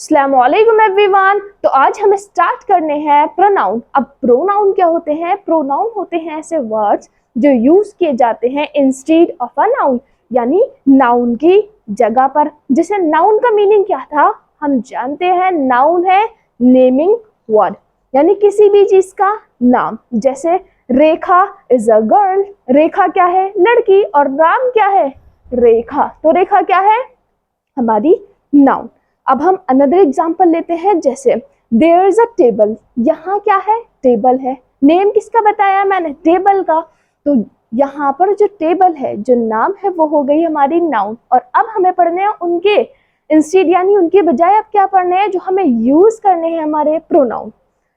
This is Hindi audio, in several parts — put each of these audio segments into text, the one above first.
अस्सलामुअलैकुम एवरीवन। तो आज हमें स्टार्ट करने हैं प्रोनाउन। अब प्रोनाउन क्या होते हैं? प्रोनाउन होते हैं ऐसे वर्ड्स जो यूज किए जाते हैं इंस्टेड ऑफ अ नाउन, यानी नाउन की जगह पर। जैसे नाउन का मीनिंग क्या था हम जानते हैं, नाउन है नेमिंग वर्ड, यानी किसी भी चीज का नाम। जैसे रेखा इज अ गर्ल, रेखा क्या है? लड़की। और नाम क्या है? रेखा। तो रेखा क्या है? हमारी नाउन। अब हम अनदर एग्जांपल लेते हैं, जैसे देयर इज अ टेबल, यहाँ क्या है? टेबल है। नेम किसका बताया मैंने? टेबल का। तो यहाँ पर जो टेबल है, जो नाम है, वो हो गई हमारी नाउन। और अब हमें पढ़ने हैं उनके इंस्टेड, यानी उनके बजाय अब क्या पढ़ने हैं? जो हमें यूज करने हैं हमारे प्रोनाउन।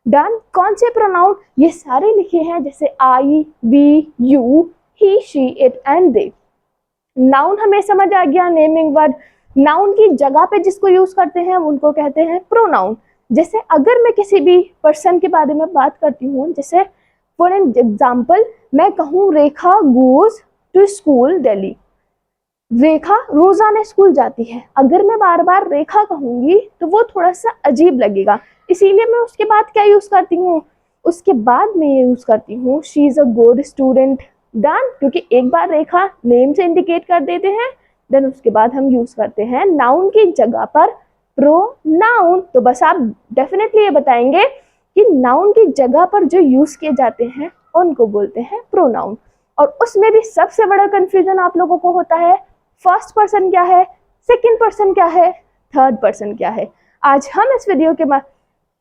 डन। कौन से प्रोनाउन? ये सारे लिखे हैं, जैसे I, we, you, he, she, it and they. Noun हमें समझ आ गया, नेमिंग वर्ड। नाउन की जगह पे जिसको यूज करते हैं उनको कहते हैं प्रोनाउन। जैसे अगर मैं किसी भी पर्सन के बारे में बात करती हूँ, जैसे फॉर एन एग्जाम्पल मैं कहूँ रेखा गोज टू स्कूल डेली, रेखा रोजाना स्कूल जाती है। अगर मैं बार बार रेखा कहूंगी तो वो थोड़ा सा अजीब लगेगा, इसीलिए मैं उसके बाद क्या यूज करती हूँ? उसके बाद मैं ये यूज करती हूँ she is a good student. Done. क्योंकि एक बार रेखा नेम से इंडिकेट कर देते हैं, देन उसके बाद हम यूज करते हैं नाउन की जगह पर प्रोनाउन। तो बस आप डेफिनेटली ये बताएंगे कि नाउन की जगह पर जो यूज किए जाते हैं उनको बोलते हैं प्रोनाउन। और उसमें भी सबसे बड़ा कंफ्यूजन आप लोगों को होता है, फर्स्ट पर्सन क्या है, सेकंड पर्सन क्या है, थर्ड पर्सन क्या है। आज हम इस वीडियो के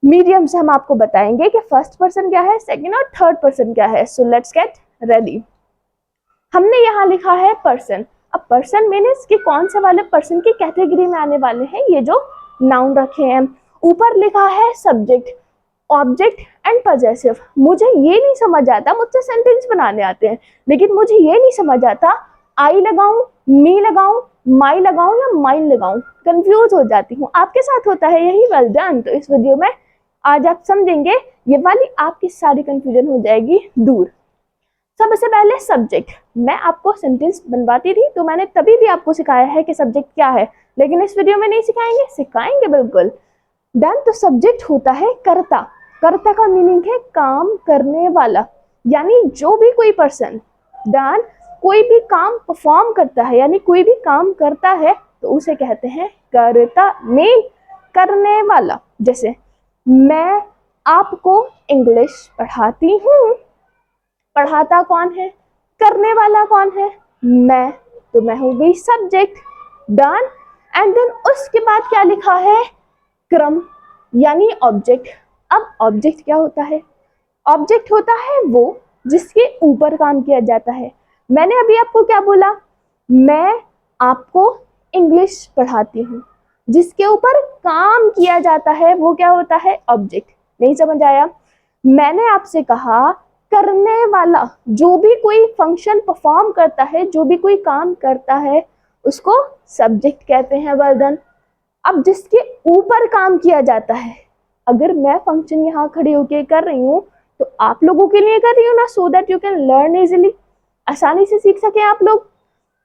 मीडियम से हम आपको बताएंगे कि फर्स्ट पर्सन क्या है, सेकंड और थर्ड पर्सन क्या है। So let's get ready. हमने यहाँ लिखा है पर्सन। अब पर्सन मीन्स कि कौन से वाले पर्सन की कैटेगरी में आने वाले हैं ये जो नाउन रखे हैं। ऊपर लिखा है सब्जेक्ट, ऑब्जेक्ट एंड पजेसिव। मुझे ये नहीं समझ आता, मुझसे सेंटेंस बनाने आते हैं, लेकिन मुझे ये नहीं समझ आता आई लगाऊं, मी लगाऊं, माई लगाऊं या माइन लगाऊं, कंफ्यूज हो जाती हूँ। आपके साथ होता है यही? Well done. तो इस वीडियो में आज आप समझेंगे, ये वाली आपकी सारी कंफ्यूजन हो जाएगी दूर। सबसे पहले सब्जेक्ट। मैं आपको सेंटेंस बनवाती थी तो मैंने तभी भी आपको सिखाया है कि सब्जेक्ट क्या है, लेकिन इस वीडियो में नहीं सिखाएंगे? सिखाएंगे बिल्कुल। डन। तो सब्जेक्ट होता है कर्ता। कर्ता का मीनिंग है काम करने वाला, यानी जो भी कोई पर्सन डन कोई भी काम परफॉर्म करता है, यानी कोई भी काम करता है तो उसे कहते हैं कर्ता, मीन करने वाला। जैसे मैं आपको इंग्लिश पढ़ाती हूँ, पढ़ाता कौन है? करने वाला कौन है? मैं। तो मैं हो गई सब्जेक्ट। डन। एंड देन उसके बाद क्या लिखा है? क्रम, यानी ऑब्जेक्ट। अब ऑब्जेक्ट क्या होता है? ऑब्जेक्ट होता है वो जिसके ऊपर काम किया जाता है। मैंने अभी आपको क्या बोला? मैं आपको इंग्लिश पढ़ाती हूँ, जिसके ऊपर काम किया जाता है वो क्या होता है? ऑब्जेक्ट। नहीं समझ आया? मैंने आपसे कहा करने वाला, जो भी कोई फंक्शन परफॉर्म करता है, जो भी कोई काम करता है उसको सब्जेक्ट कहते हैं। Well done. अब जिसके ऊपर काम किया जाता है, अगर मैं फंक्शन यहाँ खड़ी होके कर रही हूँ तो आप लोगों के लिए कर रही हूँ ना, so that you can learn easily, आसानी से सीख सके आप लोग।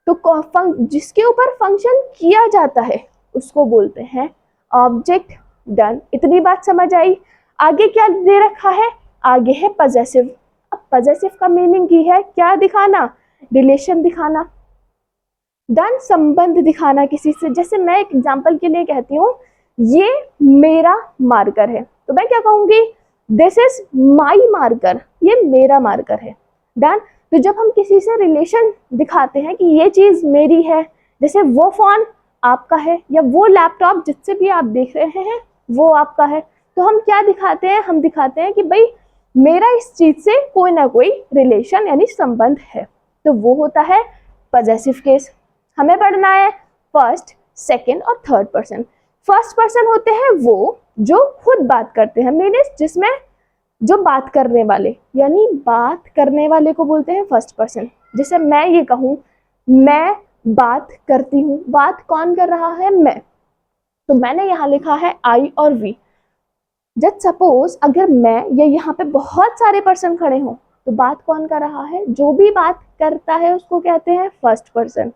तो जिसके ऊपर फंक्शन किया जाता है उसको बोलते हैं ऑब्जेक्ट। डन। इतनी बात समझ आई? आगे क्या दे रखा है? आगे है पजेसिव। अब पजेसिव का मीनिंग की है क्या दिखाना? रिलेशन दिखाना। डन। संबंध दिखाना किसी से। जैसे मैं एक एग्जांपल के लिए कहती हूँ ये मेरा मार्कर है, तो मैं क्या कहूंगी? दिस इज माई मार्कर, ये मेरा मार्कर है। डन। तो जब हम किसी से रिलेशन दिखाते हैं कि ये चीज मेरी है, जैसे वो फोन आपका है या वो लैपटॉप जिससे भी आप देख रहे हैं वो आपका है, तो हम क्या दिखाते हैं? हम दिखाते हैं कि भाई मेरा इस चीज से कोई ना कोई रिलेशन यानी संबंध है। तो वो होता है पजेसिव केस। हमें पढ़ना है फर्स्ट, सेकंड और थर्ड पर्सन। फर्स्ट पर्सन होते हैं वो जो खुद बात करते हैं, मीन्स जिसमें जो बात करने वाले, यानी बात करने वाले को बोलते हैं फर्स्ट पर्सन। जैसे मैं ये कहूँ मैं बात करती हूँ, बात कौन कर रहा है? मैं। तो मैंने यहाँ लिखा है आई और वी। जस्ट सपोज अगर मैं या यहाँ पे बहुत सारे पर्सन खड़े हों तो बात कौन कर रहा है? जो भी बात करता है उसको कहते हैं फर्स्ट पर्सन।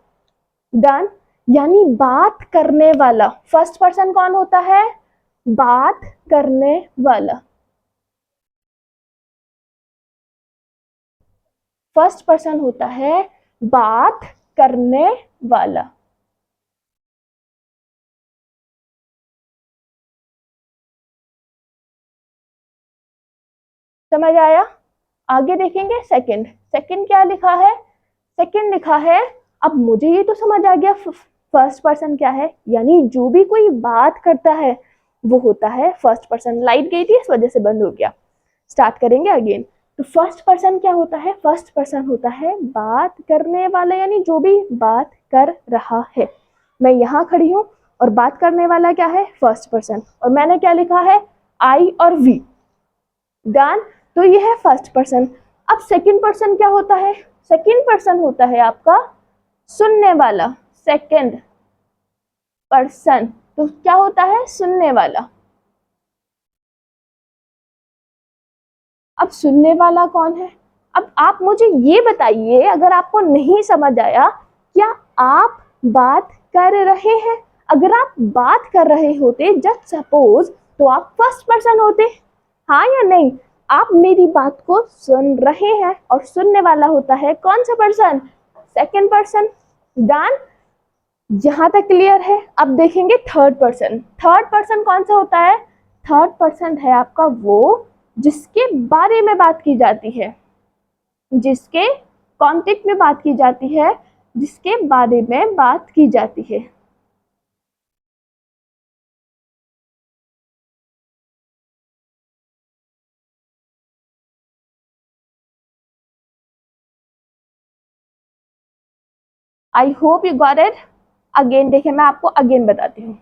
डन। यानी बात करने वाला फर्स्ट पर्सन कौन होता है? बात करने वाला। फर्स्ट पर्सन होता है बात करने वाला। समझ आया? आगे देखेंगे सेकंड। सेकंड क्या लिखा है? सेकंड लिखा है, अब मुझे ये तो समझ आ गया फर्स्ट पर्सन क्या है, यानी जो भी कोई बात करता है वो होता है फर्स्ट पर्सन। लाइट गई थी इस वजह से बंद हो गया, स्टार्ट करेंगे अगेन। तो फर्स्ट पर्सन क्या होता है? फर्स्ट पर्सन होता है बात करने वाला, यानी जो भी बात कर रहा है। मैं यहाँ खड़ी हूँ और बात करने वाला क्या है? First person. और मैंने क्या लिखा है? आई और वी। डन। तो ये है फर्स्ट पर्सन। अब सेकंड पर्सन क्या होता है? सेकंड पर्सन होता है आपका सुनने वाला। सेकंड पर्सन तो क्या होता है? सुनने वाला। अब सुनने वाला कौन है? अब आप मुझे ये बताइए, अगर आपको नहीं समझ आया, क्या आप बात कर रहे हैं? अगर आप बात कर रहे होते जस्ट सपोज, तो आप फर्स्ट पर्सन होते, हाँ या नहीं? आप मेरी बात को सुन रहे हैं और सुनने वाला होता है कौन सा पर्सन? Second person. डन। यहां तक क्लियर है? अब देखेंगे थर्ड पर्सन। थर्ड पर्सन कौन सा होता है? थर्ड पर्सन है आपका वो जिसके बारे में बात की जाती है, जिसके कॉन्टेक्ट में बात की जाती है, जिसके बारे में बात की जाती है। I hope you got it. Again देखिए, मैं आपको अगेन बताती हूँ।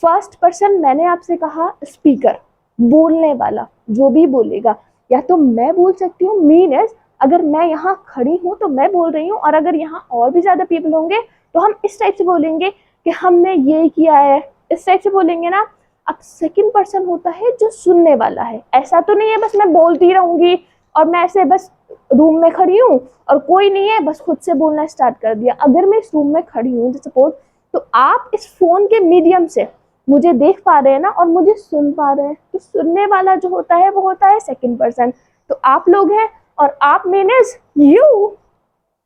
फर्स्ट पर्सन मैंने आपसे कहा स्पीकर, बोलने वाला, जो भी बोलेगा। या तो मैं बोल सकती हूँ, मीनस अगर मैं यहाँ खड़ी हूँ तो मैं बोल रही हूँ, और अगर यहाँ और भी ज्यादा पीपल होंगे तो हम इस टाइप से बोलेंगे कि हमने ये किया है, इस टाइप से बोलेंगे ना। अब सेकंड पर्सन होता है जो सुनने वाला है। ऐसा तो नहीं है बस मैं बोलती रहूंगी और मैं ऐसे बस रूम में खड़ी हूँ और कोई नहीं है, बस खुद से बोलना स्टार्ट कर दिया। अगर मैं इस रूम में खड़ी हूँ सपोज, तो आप इस फोन के मीडियम से मुझे देख पा रहे हैं ना, और मुझे सुन पा रहे हैं, तो सुनने वाला जो होता है वो होता है सेकंड पर्सन। तो आप लोग हैं और आप मीन्स यू।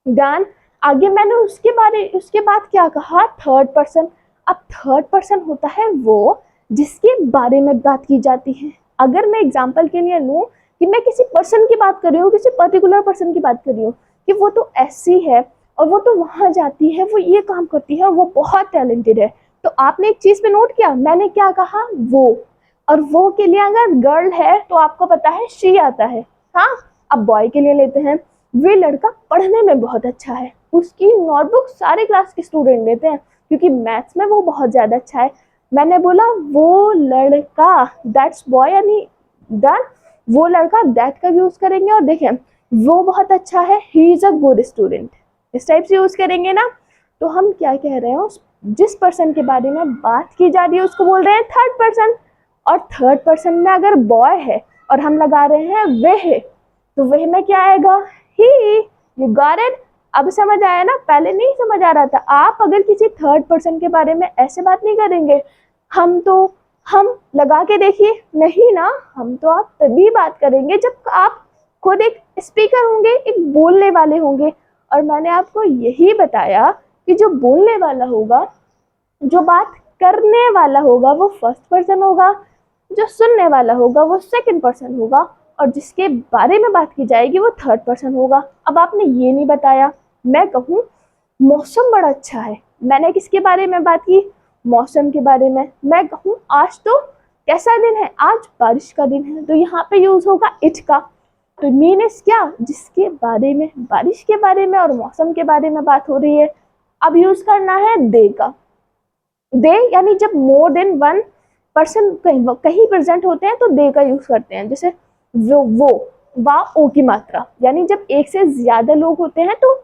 डन। आगे मैंने उसके बाद क्या कहा? Third person. अब थर्ड पर्सन होता है वो जिसके बारे में बात की जाती है। अगर मैं एग्जांपल के लिए लूं कि मैं किसी पर्सन की बात कर रही हूँ, किसी पर्टिकुलर पर्सन की बात कर रही हूँ कि वो तो ऐसी है और वो तो वहां जाती है, वो ये काम करती है और वो बहुत टैलेंटेड है। तो आपने एक चीज पे नोट किया, मैंने क्या कहा? वो। और वो के लिए अगर गर्ल है तो आपको पता है शी आता है। हाँ। अब बॉय के लिए लेते हैं, वे लड़का पढ़ने में बहुत अच्छा है, उसकी नोटबुक सारे क्लास के स्टूडेंट लेते हैं क्योंकि मैथ्स में वो बहुत ज्यादा अच्छा है। मैंने बोला वो लड़का, दैट्स बॉय, यानी डन। वो लड़का दैट का यूज करेंगे, और देखें वो बहुत अच्छा है, he is a good student, इस टाइप से यूज करेंगे ना। तो हम क्या कह रहे हैं? जिस पर्सन के बारे में बात की जा रही है उसको बोल रहे हैं थर्ड पर्सन। और थर्ड पर्सन में अगर बॉय है और हम लगा रहे हैं वह, तो वह में क्या आएगा? ही। You got it? अब समझ आया ना? पहले नहीं समझ आ रहा था। आप अगर किसी थर्ड पर्सन के बारे में ऐसे बात नहीं करेंगे, हम लगा के देखिए, नहीं ना, हम तो आप तभी बात करेंगे जब आप खुद एक स्पीकर होंगे, एक बोलने वाले होंगे। और मैंने आपको यही बताया कि जो बोलने वाला होगा, जो बात करने वाला होगा वो फर्स्ट पर्सन होगा, जो सुनने वाला होगा वो सेकंड पर्सन होगा, और जिसके बारे में बात की जाएगी वो थर्ड पर्सन होगा। अब आपने ये नहीं बताया, मैं कहूँ मौसम बड़ा अच्छा है, मैंने किसके बारे में बात की? मौसम के बारे में। मैं कहूँ आज तो कैसा दिन है? आज बारिश का दिन है, तो यहाँ पे यूज होगा इट का। तो मीन्स क्या? जिसके बारे में, बारिश के बारे में और मौसम के बारे में बात हो रही है। अब यूज करना है दे का। दे यानी जब मोर देन वन पर्सन कहीं प्रेजेंट होते हैं तो दे का यूज करते हैं। जैसे वो वा ओ की मात्रा, यानी जब एक से ज्यादा लोग होते हैं तो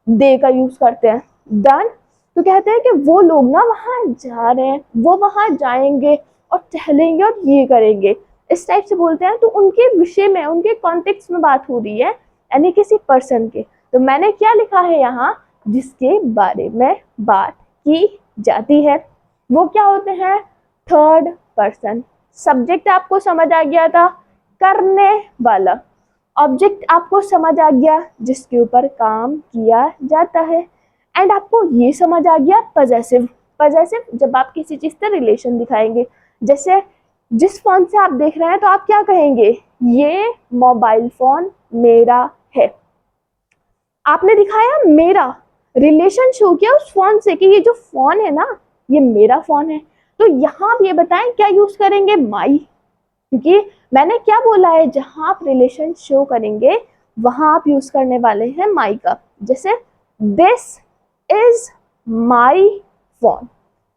दे का यूज करते हैं। डन। तो कहते हैं कि वो लोग ना वहां जा रहे हैं, वो वहां जाएंगे और टहलेंगे और ये करेंगे, इस टाइप से बोलते हैं। तो उनके विषय में, उनके कॉन्टेक्स्ट में बात हो रही है, यानी किसी पर्सन के। तो मैंने क्या लिखा है यहाँ? जिसके बारे में बात की जाती है। वो क्या होते हैं? Third person. सब्जेक्ट आपको समझ आ गया था, करने वाला। ऑब्जेक्ट आपको समझ आ गया, जिसके ऊपर काम किया जाता है। एंड आपको ये समझ आ गया पजेसिव। पजेसिव जब आप किसी चीज से रिलेशन दिखाएंगे, जैसे जिस फोन से आप देख रहे हैं तो आप क्या कहेंगे, ये मोबाइल फोन मेरा है। आपने दिखाया मेरा, रिलेशन शो किया उस फोन से कि ये जो फोन है ना ये मेरा फोन है। तो यहाँ आप ये बताएं क्या यूज करेंगे, माई, क्योंकि मैंने क्या बोला है, जहां आप रिलेशन शो करेंगे वहां आप यूज करने वाले हैं माई का। जैसे दिस इज माई फोन,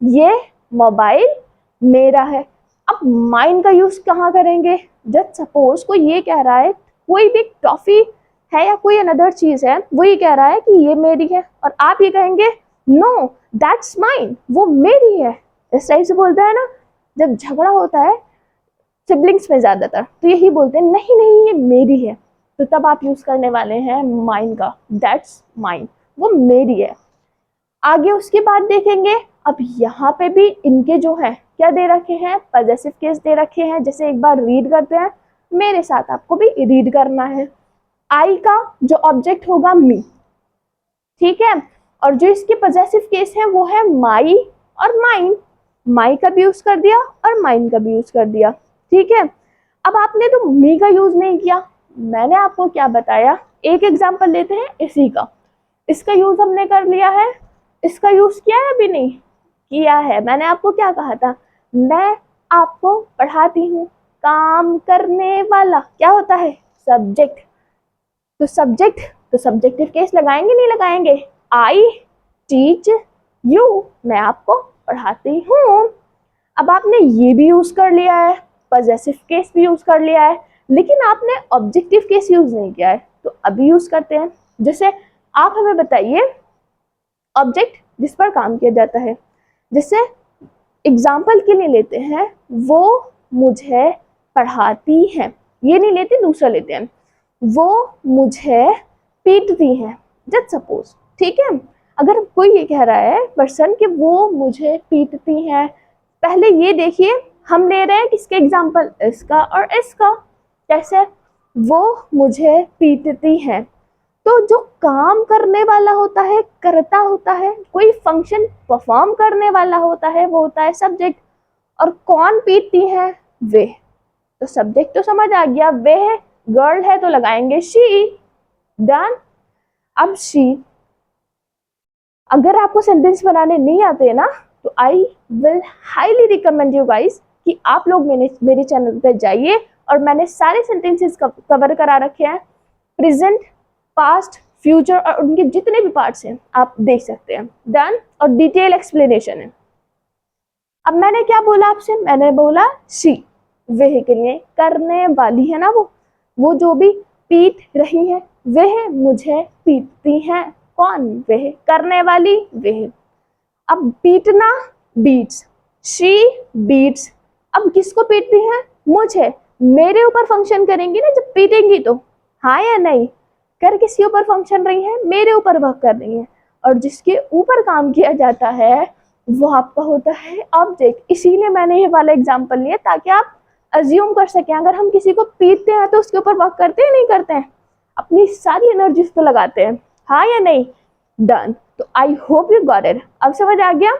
ये मोबाइल मेरा है। अब माइन का यूज कहाँ करेंगे, जब सपोज कोई ये कह रहा है, कोई भी टॉफी है या कोई अनदर चीज है, वो ये कह रहा है कि ये मेरी है, और आप ये कहेंगे नो दैट्स माइन, वो मेरी है। इस टाइप से बोलते हैं ना, जब झगड़ा होता है सिबलिंग्स में ज्यादातर, तो यही बोलते हैं नहीं नहीं ये मेरी है, तो तब आप यूज करने वाले हैं माइन का, दैट्स माइन, वो मेरी है। आगे उसके बाद देखेंगे, अब यहाँ पे भी इनके जो है क्या दे रखे हैं, पजेसिव केस दे रखे हैं। जैसे एक बार रीड करते हैं, मेरे साथ आपको भी रीड करना है। आई का जो ऑब्जेक्ट होगा मी, ठीक है, और जो इसके पजेसिव केस है वो है माई और माइन। माई का भी यूज कर दिया और माइन का भी यूज कर दिया, ठीक है। अब आपने तो मी का यूज नहीं किया, मैंने आपको क्या बताया, एक एग्जांपल लेते हैं इसी का। इसका यूज हमने कर लिया है, इसका यूज किया है अभी नहीं किया है। मैंने आपको क्या कहा था, मैं आपको पढ़ाती हूँ, काम करने वाला क्या होता है, सब्जेक्ट। तो सब्जेक्ट, तो सब्जेक्टिव केस लगाएंगे नहीं लगाएंगे, आई टीच यू, मैं आपको पढ़ाती हूँ। अब आपने ये भी यूज कर लिया है, पजेसिव केस भी यूज कर लिया है, लेकिन आपने ऑब्जेक्टिव केस यूज नहीं किया है, तो अभी यूज करते हैं। जैसे आप हमें बताइए ऑब्जेक्ट जिस पर काम किया जाता है, जैसे एग्जाम्पल के लिए लेते हैं, वो मुझे पढ़ाती हैं, ये नहीं लेते दूसरा लेते हैं, वो मुझे पीटती हैं, जस्ट सपोज, ठीक है। अगर कोई ये कह रहा है पर्सन कि वो मुझे पीटती हैं, पहले ये देखिए हम ले रहे हैं किसके एग्जाम्पल, इसका और इसका। कैसे, वो मुझे पीटती हैं, तो जो काम करने वाला होता है, करता होता है, कोई फंक्शन परफॉर्म करने वाला होता है, वो होता है सब्जेक्ट। और कौन पीटती है, वे, तो सब्जेक्ट तो समझ आ गया, वे है, गर्ल है तो लगाएंगे शी, डन। अब शी, अगर आपको सेंटेंस बनाने नहीं आते हैं ना, तो I will highly recommend you guys कि आप लोग मेरे चैनल पे जाइए, और मैंने सारे सेंटेंसेस कवर करा रखे हैं, प्रेजेंट, पास्ट, फ्यूचर, और उनके जितने भी पार्ट्स हैं आप देख सकते हैं, डन। और डिटेल एक्सप्लेनेशन है। अब मैंने क्या बोला आपसे, मैंने बोला शी, वह के लिए करने वाली है ना, वो जो भी पीट रही है, वह मुझे पीटती हैं, कौन, वह, करने वाली वह। अब पीटना, बीट्स, शी बीट्स, अब किसको पीटती है, मुझे, मेरे ऊपर फंक्शन करेंगी ना जब पीटेंगी तो, हाँ या नहीं, कर किसी ऊपर फंक्शन रही है, मेरे ऊपर वर्क कर रही है, और जिसके ऊपर काम किया जाता है वो आपका होता है ऑब्जेक्ट। इसीलिए मैंने ये वाला एग्जांपल लिया ताकि आप अज्यूम कर सकें, अगर हम किसी को पीटते हैं तो उसके ऊपर वर्क करते हैं नहीं करते हैं, अपनी सारी एनर्जी उस पर लगाते हैं, हाँ या नहीं, डन। तो I hope you got it, अब समझ आ गया।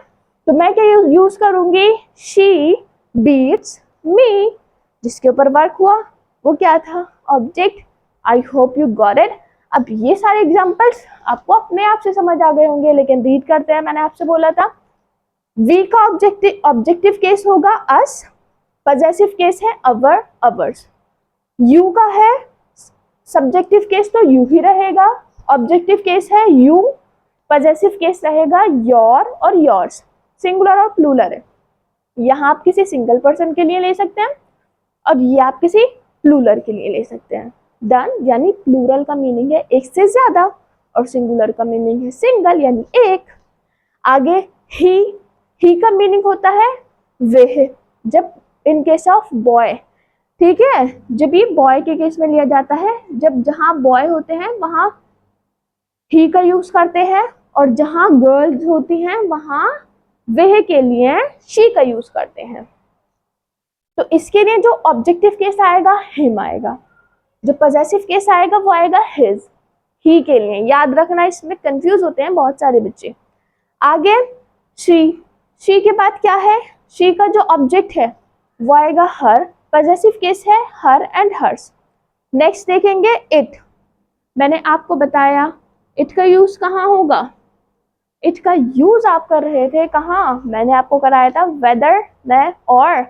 तो मैं क्या यूज करूंगी, शी बीट्स मी, जिसके ऊपर वर्क हुआ वो क्या था, object. I hope you got it. अब ये सारे एग्जांपल्स आपको अपने आप से समझ आ गए होंगे, लेकिन रीड करते हैं। मैंने आपसे बोला था वी का ऑब्जेक्टिव केस होगा अस, पजेसिव केस है अवर, अवर्स। यू का है सब्जेक्टिव केस तो यू ही रहेगा, ऑब्जेक्टिव केस है यू, पजेसिव केस रहेगा योर और योर्स, सिंगुलर और प्लूरल है। यहाँ आप किसी सिंगल पर्सन के लिए ले सकते हैं और ये आप किसी प्लूरल के लिए ले सकते हैं, डन। यानी प्लूरल का मीनिंग है एक से ज्यादा और सिंगुलर का मीनिंग है सिंगल यानी एक। आगे ही का मीनिंग होता है वह, जब इन केस ऑफ बॉय, ठीक है, जब ये बॉय के केस में लिया जाता है, जब जहां बॉय होते हैं वहां ही का यूज करते हैं, और जहां गर्ल्स होती हैं वहां वह के लिए शी का यूज करते हैं। तो इसके लिए जो ऑब्जेक्टिव केस आएगा हिम आएगा, जो पॉजेसिव केस आएगा वो आएगा हिज, ही के लिए। याद रखना, इसमें कंफ्यूज होते हैं बहुत सारे बच्चे। आगे शी के बाद क्या है, शी का जो ऑब्जेक्ट है वो आएगा हर, पॉजेसिव केस है हर एंड हर्स। नेक्स्ट देखेंगे इट। मैंने आपको बताया इट का यूज कहाँ होगा, इट का यूज आप कर रहे थे कहाँ, मैंने आपको कराया था वेदर में और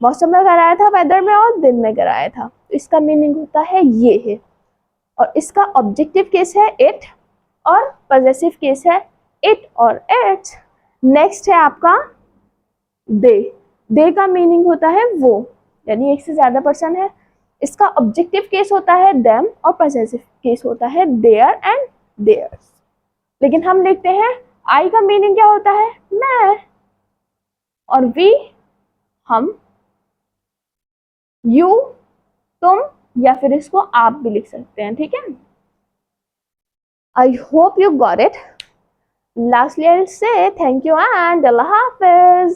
मौसम में कराया था, वेदर में और दिन में कराया था। इसका मीनिंग होता है ये है, और इसका ऑब्जेक्टिव केस है इट और पॉजेसिव केस है इट और इट्स। नेक्स्ट है आपका दे का मीनिंग होता है वो, यानी एक से ज्यादा पर्सन है। इसका ऑब्जेक्टिव केस होता है देम और पॉजेसिव केस होता है देयर एंड देयर्स। लेकिन हम लिखते हैं आई का मीनिंग क्या होता है, मैं, और वी हम, यू तुम, या फिर इसको आप भी लिख सकते हैं, ठीक है। I hope you got it. Lastly, I'll say thank you and Allah Hafiz.